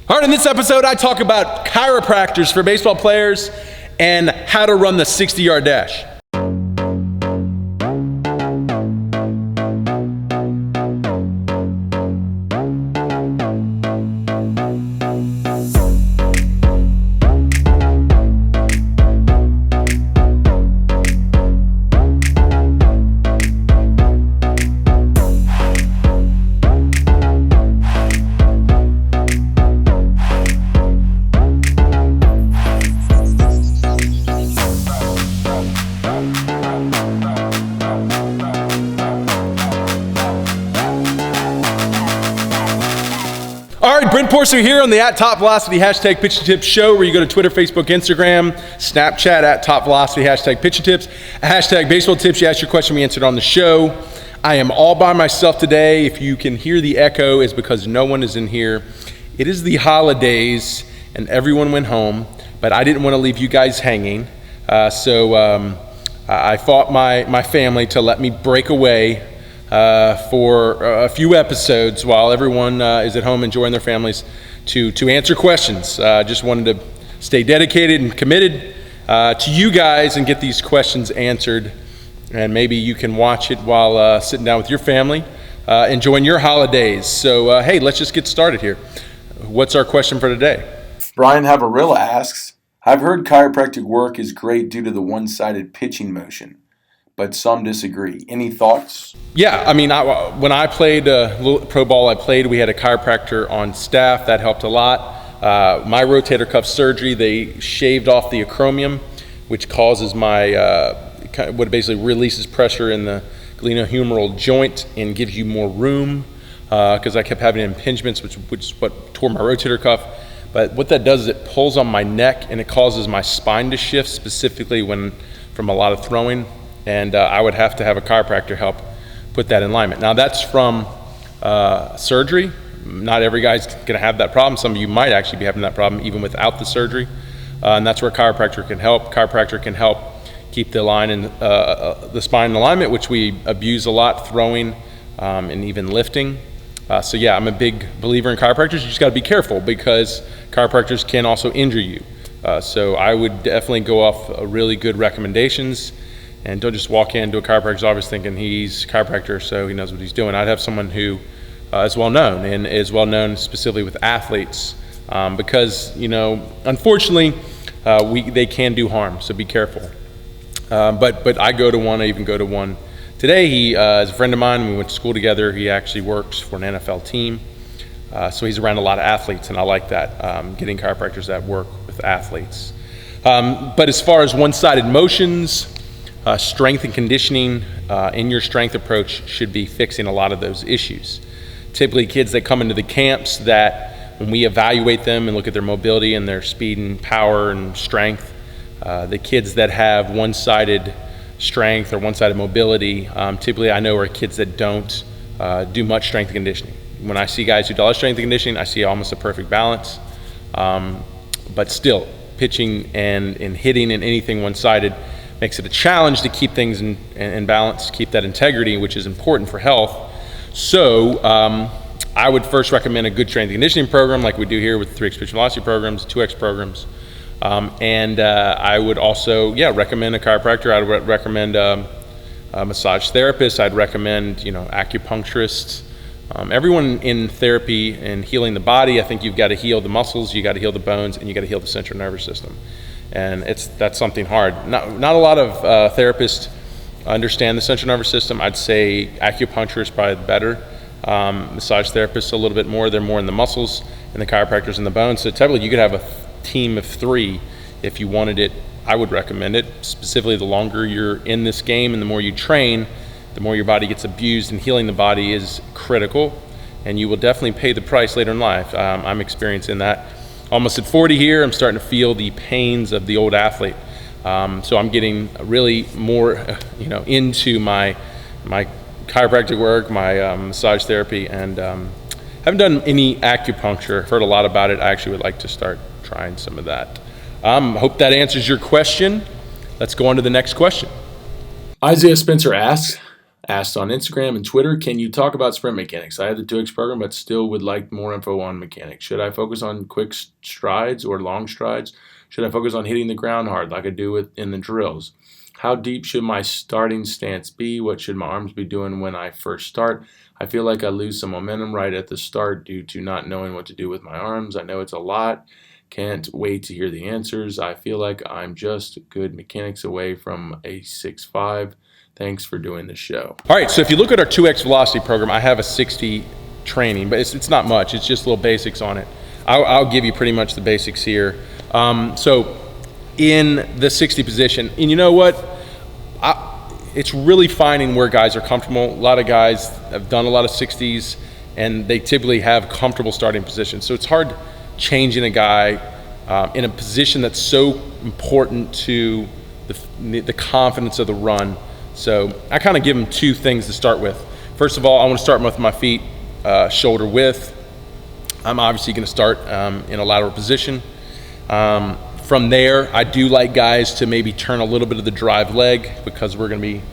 All right, in this episode, I talk about chiropractors for baseball players and how to run the 60-yard dash. All right, Brent Porser here on the @TopVelocity hashtag Pitch and Tips show, where you go to Twitter, Facebook, Instagram, Snapchat @TopVelocity hashtag Pitch and Tips, hashtag Baseball Tips. You ask your question, we answered on the show. I am all by myself today. If you can hear the echo, it's because no one is in here. It is the holidays and everyone went home, but I didn't want to leave you guys hanging. So I fought my family to let me break away for a few episodes while everyone is at home enjoying their families to answer questions. Just wanted to stay dedicated and committed to you guys and get these questions answered. And maybe you can watch it while sitting down with your family, enjoying your holidays. So hey, let's just get started here. What's our question for today? Brian Havarilla asks, I've heard chiropractic work is great due to the one-sided pitching motion, but some disagree. Any thoughts? Yeah, I mean, when I played pro ball, we had a chiropractor on staff. That helped a lot. My rotator cuff surgery, they shaved off the acromion, which causes what basically releases pressure in the glenohumeral joint and gives you more room, because I kept having impingements, which is what tore my rotator cuff. But what that does is it pulls on my neck and it causes my spine to shift, specifically from a lot of throwing. And I would have to have a chiropractor help put that in alignment. Now that's from surgery. Not every guy's gonna have that problem. Some of you might actually be having that problem even without the surgery. And that's where a chiropractor can help. Chiropractor can help keep the spine in alignment, which we abuse a lot, throwing and even lifting. So yeah, I'm a big believer in chiropractors. You just gotta be careful because chiropractors can also injure you. So I would definitely go off really good recommendations. And don't just walk into a chiropractor's office thinking he's a chiropractor, so he knows what he's doing. I'd have someone who is well known, and is well known specifically with athletes, because unfortunately, they can do harm. So be careful. But I go to one. I even go to one today. He is a friend of mine. We went to school together. He actually works for an NFL team, so he's around a lot of athletes, and I like that. Getting chiropractors that work with athletes. But as far as one-sided motions, strength and conditioning in your strength approach should be fixing a lot of those issues. Typically kids that come into the camps, that when we evaluate them and look at their mobility and their speed and power and strength, the kids that have one-sided strength or one-sided mobility, typically I know are kids that don't do much strength and conditioning. When I see guys who do a lot of strength and conditioning, I see almost a perfect balance. But still, pitching and hitting and anything one-sided makes it a challenge to keep things in balance, keep that integrity, which is important for health. So I would first recommend a good strength and conditioning program like we do here with 3X pitch velocity programs, 2X programs. And I would also, recommend a chiropractor. I would recommend a massage therapist. I'd recommend, acupuncturists. Everyone in therapy and healing the body, I think you've got to heal the muscles, you got to heal the bones, and you got to heal the central nervous system. And that's something hard. Not a lot of therapists understand the central nervous system. I'd say acupuncture is probably better. Massage therapists a little bit more. They're more in the muscles, and the chiropractors in the bones. So typically you could have a team of 3 if you wanted it. I would recommend it. Specifically, the longer you're in this game and the more you train, the more your body gets abused, and healing the body is critical. And you will definitely pay the price later in life. I'm experiencing that. Almost at 40 here, I'm starting to feel the pains of the old athlete. So I'm getting really more, into my chiropractic work, my massage therapy, and haven't done any acupuncture. Heard a lot about it. I actually would like to start trying some of that. Hope that answers your question. Let's go on to the next question. Isaiah Spencer asks, Asked on Instagram and Twitter, can you talk about sprint mechanics? I have the 2X program, but still would like more info on mechanics. Should I focus on quick strides or long strides? Should I focus on hitting the ground hard like I do in the drills? How deep should my starting stance be? What should my arms be doing when I first start? I feel like I lose some momentum right at the start due to not knowing what to do with my arms. I know it's a lot. Can't wait to hear the answers. I feel like I'm just good mechanics away from a 6'5". Thanks for doing the show. All right, so if you look at our 2X Velocity program, I have a 60 training, but it's not much. It's just little basics on it. I'll give you pretty much the basics here. So in the 60 position, and you know what? It's really finding where guys are comfortable. A lot of guys have done a lot of 60s, and they typically have comfortable starting positions. So it's hard changing a guy in a position that's so important to the confidence of the run. So I kind of give them two things to start with. First of all, I want to start with my feet shoulder width. I'm obviously going to start in a lateral position. From there, I do like guys to maybe turn a little bit of the drive leg because we're going to be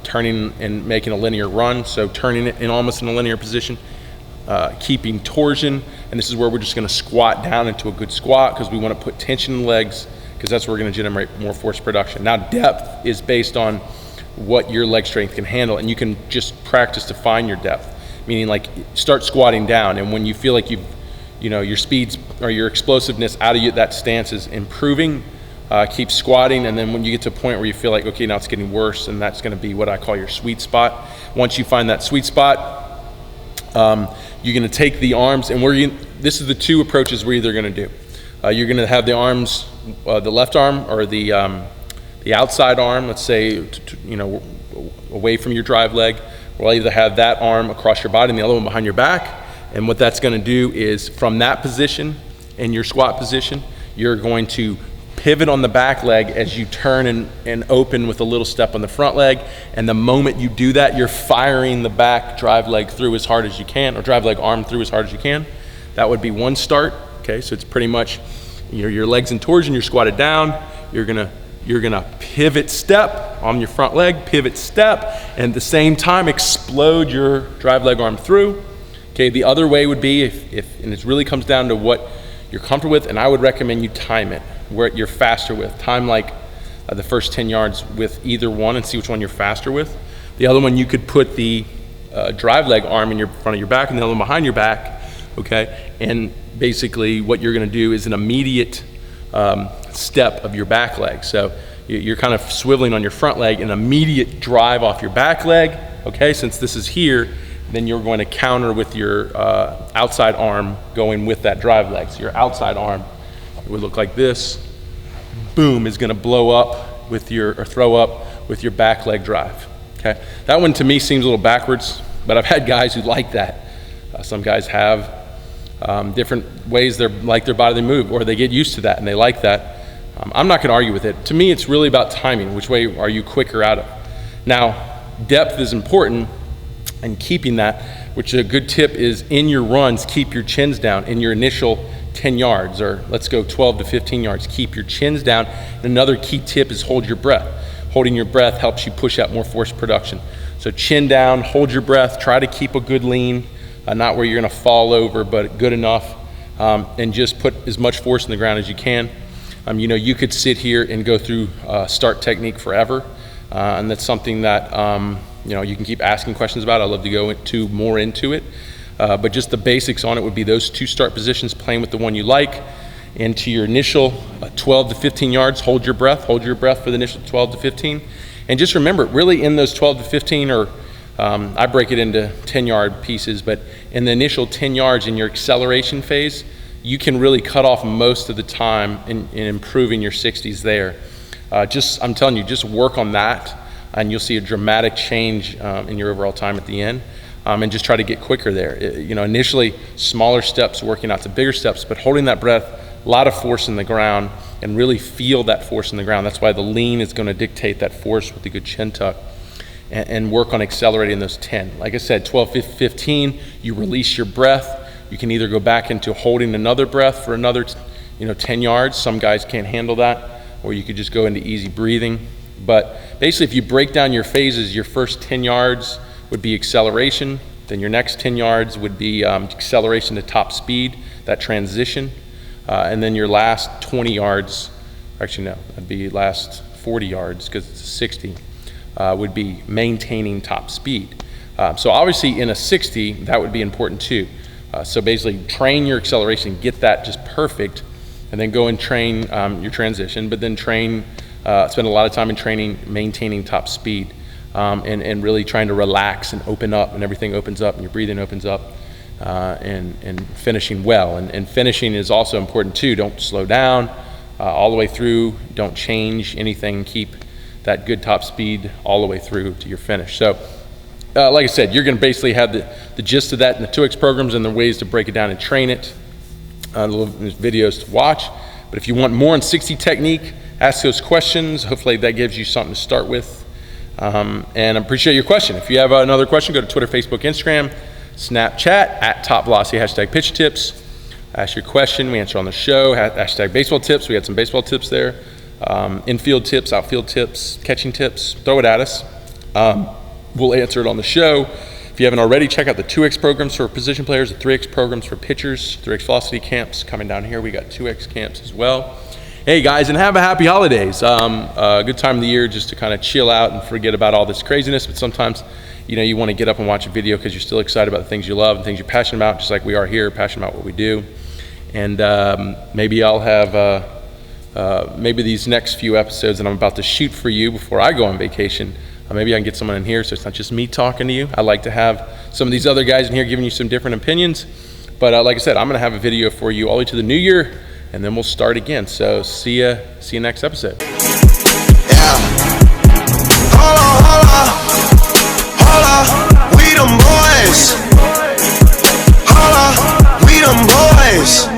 turning and making a linear run. So turning it in almost in a linear position, keeping torsion, and this is where we're just going to squat down into a good squat because we want to put tension in the legs because that's where we're going to generate more force production. Now, depth is based on what your leg strength can handle, and you can just practice to find your depth, meaning like start squatting down, and when you feel like your speeds or your explosiveness out of that stance is improving, keep squatting, and then when you get to a point where you feel like, okay, now it's getting worse, and that's going to be what I call your sweet spot. Once you find that sweet spot, you're going to take the arms, and this is the two approaches we're either going to do. You're going to have the arms, the left arm or the outside arm, let's say, away from your drive leg. We'll either have that arm across your body and the other one behind your back. And what that's going to do is from that position, in your squat position, you're going to pivot on the back leg as you turn and open with a little step on the front leg. And the moment you do that, you're firing the back drive leg through as hard as you can, or drive leg arm through as hard as you can. That would be one start. Okay, so it's pretty much your legs in torsion, you're squatted down, you're gonna pivot step on your front leg, pivot step, and at the same time explode your drive leg arm through. Okay, the other way would be and it really comes down to what you're comfortable with, and I would recommend you time it where you're faster with. Time like the first 10 yards with either one and see which one you're faster with. The other one, you could put the drive leg arm in your front of your back and the other one behind your back, okay? And basically what you're gonna do is an immediate step of your back leg. So you're kind of swiveling on your front leg, an immediate drive off your back leg, okay? Since this is here, then you're going to counter with your outside arm going with that drive leg. So your outside arm, it would look like this, boom, is gonna blow up with or throw up with your back leg drive, okay? That one to me seems a little backwards, but I've had guys who like that. Some guys have different ways they're like their body they move, or they get used to that and they like that. I'm not gonna argue with it. To me, it's really about timing. Which way are you quicker out of? Now, depth is important, and keeping that, which a good tip is in your runs, keep your chins down in your initial 10 yards, or let's go 12 to 15 yards, keep your chins down. And another key tip is hold your breath. Holding your breath helps you push out more force production. So chin down, hold your breath, try to keep a good lean, not where you're gonna fall over, but good enough, and just put as much force in the ground as you can. You could sit here and go through start technique forever, and that's something that you can keep asking questions about. I'd love to go more into it, but just the basics on it would be those two start positions, playing with the one you like. Into your initial 12 to 15 yards, hold your breath for the initial 12 to 15. And just remember, really in those 12 to 15, or I break it into 10-yard pieces, but in the initial 10 yards in your acceleration phase, you can really cut off most of the time in improving your 60s there. I'm telling you, just work on that, and you'll see a dramatic change in your overall time at the end. And just try to get quicker there. Initially, smaller steps working out to bigger steps, but holding that breath, a lot of force in the ground, and really feel that force in the ground. That's why the lean is going to dictate that force with the good chin tuck, and work on accelerating those 10. Like I said, 12, 15, you release your breath. You can either go back into holding another breath for another 10 yards. Some guys can't handle that. Or you could just go into easy breathing. But basically, if you break down your phases, your first 10 yards would be acceleration. Then your next 10 yards would be acceleration to top speed, that transition. And then your last 20 yards, actually no, that'd be last 40 yards because it's a 60, would be maintaining top speed. So obviously in a 60, that would be important too. So basically train your acceleration, get that just perfect, and then go and train your transition, but then spend a lot of time in training, maintaining top speed, and really trying to relax and open up, and everything opens up and your breathing opens up, and finishing well. And finishing is also important too. Don't slow down all the way through. Don't change anything. Keep that good top speed all the way through to your finish. So like I said, you're going to basically have the gist of that in the 2X programs and the ways to break it down and train it. Little videos to watch. But if you want more on 60 technique, ask those questions. Hopefully that gives you something to start with. And I appreciate your question. If you have another question, go to Twitter, Facebook, Instagram, Snapchat at TopVelocity, hashtag pitch tips. Ask your question, we answer on the show. Hashtag baseball tips, we had some baseball tips there. Infield tips, outfield tips, catching tips, throw it at us. We'll answer it on the show. If you haven't already, check out the 2X programs for position players, the 3X programs for pitchers, 3X Velocity camps coming down here. We got 2X camps as well. Hey guys, and have a happy holidays. A good time of the year just to kind of chill out and forget about all this craziness, but sometimes you want to get up and watch a video because you're still excited about the things you love and things you're passionate about, just like we are here, passionate about what we do. And maybe I'll have maybe these next few episodes that I'm about to shoot for you before I go on vacation, maybe I can get someone in here so it's not just me talking to you. I like to have some of these other guys in here giving you some different opinions. But like I said, I'm going to have a video for you all the way to the new year, and then we'll start again. So see you next episode. Yeah. Hold on, we them boys. Hold on, we them boys.